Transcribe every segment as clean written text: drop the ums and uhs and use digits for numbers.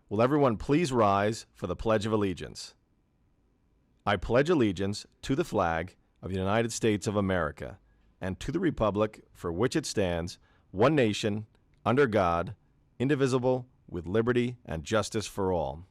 Will everyone please rise for the Pledge of Allegiance? I pledge allegiance to the flag of the United States of America and to the republic for which it stands, one nation, under God, indivisible, with liberty and justice for all.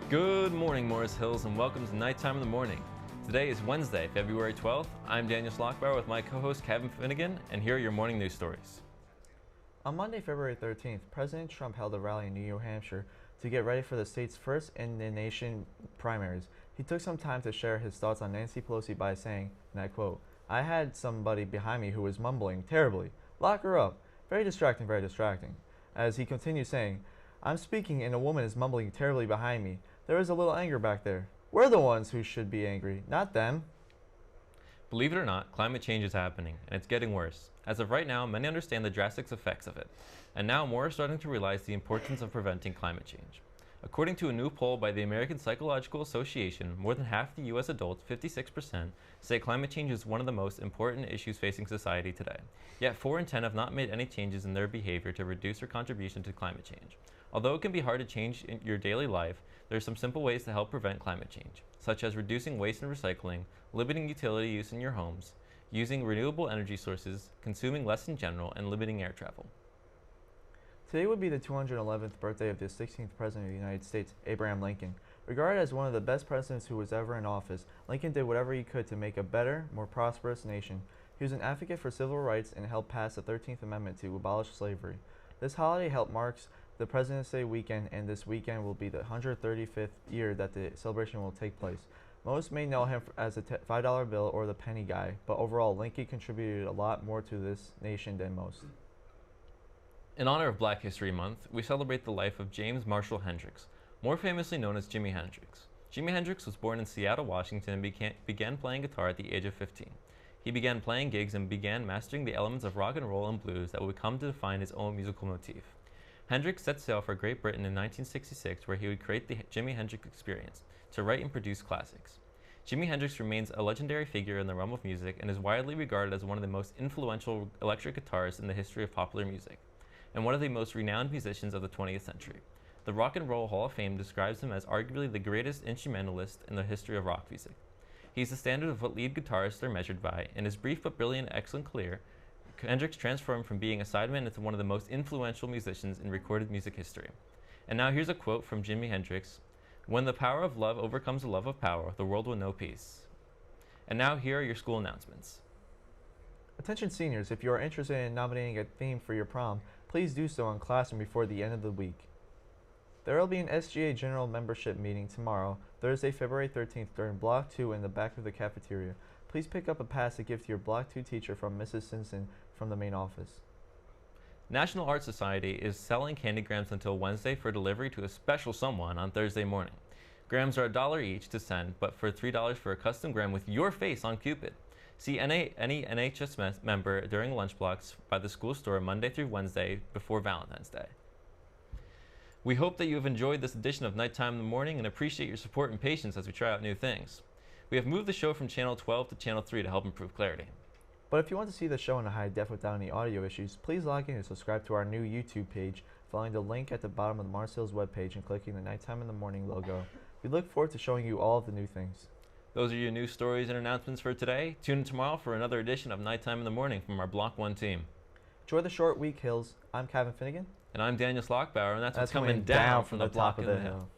Good morning, Morris Hills, and welcome to Nighttime in the Morning. Today is Wednesday, February 12th. I'm Daniel Slockbauer with my co-host Kevin Finnegan, and here are your morning news stories. On Monday, February 13th, President Trump held a rally in New Hampshire to get ready for the state's first in-the-nation primaries. He took some time to share his thoughts on Nancy Pelosi by saying, and I quote, "I had somebody behind me who was mumbling terribly. Lock her up. Very distracting, very distracting." As he continued saying, "I'm speaking and a woman is mumbling terribly behind me. There is a little anger back there. We're the ones who should be angry, not them." Believe it or not, climate change is happening, and it's getting worse. As of right now, many understand the drastic effects of it, and now more are starting to realize the importance of preventing climate change. According to a new poll by the American Psychological Association, more than half the U.S. adults, 56%, say climate change is one of the most important issues facing society today. Yet 4 in 10 have not made any changes in their behavior to reduce their contribution to climate change. Although it can be hard to change in your daily life, there are some simple ways to help prevent climate change, such as reducing waste and recycling, limiting utility use in your homes, using renewable energy sources, consuming less in general, and limiting air travel. Today would be the 211th birthday of the 16th President of the United States, Abraham Lincoln. Regarded as one of the best presidents who was ever in office, Lincoln did whatever he could to make a better, more prosperous nation. He was an advocate for civil rights and helped pass the 13th Amendment to abolish slavery. This holiday marks the President's Day weekend, and this weekend will be the 135th year that the celebration will take place. Most may know him as the $5 bill or the penny guy, but overall, Lincoln contributed a lot more to this nation than most. In honor of Black History Month, we celebrate the life of James Marshall Hendrix, more famously known as Jimi Hendrix. Jimi Hendrix was born in Seattle, Washington, and began playing guitar at the age of 15. He began playing gigs and began mastering the elements of rock and roll and blues that would come to define his own musical motif. Hendrix set sail for Great Britain in 1966, where he would create the Jimi Hendrix Experience to write and produce classics. Jimi Hendrix remains a legendary figure in the realm of music and is widely regarded as one of the most influential electric guitarists in the history of popular music, and one of the most renowned musicians of the 20th century. The Rock and Roll Hall of Fame describes him as arguably the greatest instrumentalist in the history of rock music. He's the standard of what lead guitarists are measured by. In his brief but brilliant and excellent career, Hendrix transformed from being a sideman into one of the most influential musicians in recorded music history. And now here's a quote from Jimi Hendrix: "When the power of love overcomes the love of power, the world will know peace." And now here are your school announcements. Attention seniors, if you are interested in nominating a theme for your prom, please do so in classroom before the end of the week. There will be an SGA General Membership meeting tomorrow, Thursday, February 13th, during Block 2 in the back of the cafeteria. Please pick up a pass to give to your Block 2 teacher from Mrs. Simpson from the main office. National Art Society is selling candy grams until Wednesday for delivery to a special someone on Thursday morning. Grams are $1 each to send, but for $3 for a custom gram with your face on Cupid. See any NHS member during lunch blocks by the school store Monday through Wednesday before Valentine's Day. We hope that you have enjoyed this edition of Nighttime in the Morning and appreciate your support and patience as we try out new things. We have moved the show from Channel 12 to Channel 3 to help improve clarity. But if you want to see the show in a high def without any audio issues, please log in and subscribe to our new YouTube page, following the link at the bottom of the Mars Hills webpage and clicking the Nighttime in the Morning logo. We look forward to showing you all of the new things. Those are your news stories and announcements for today. Tune in tomorrow for another edition of Nighttime in the Morning from our Block 1 team. Enjoy the short week, Hills. I'm Kevin Finnegan. And I'm Daniel Slockbauer, and that's what's coming down from the block of the hill.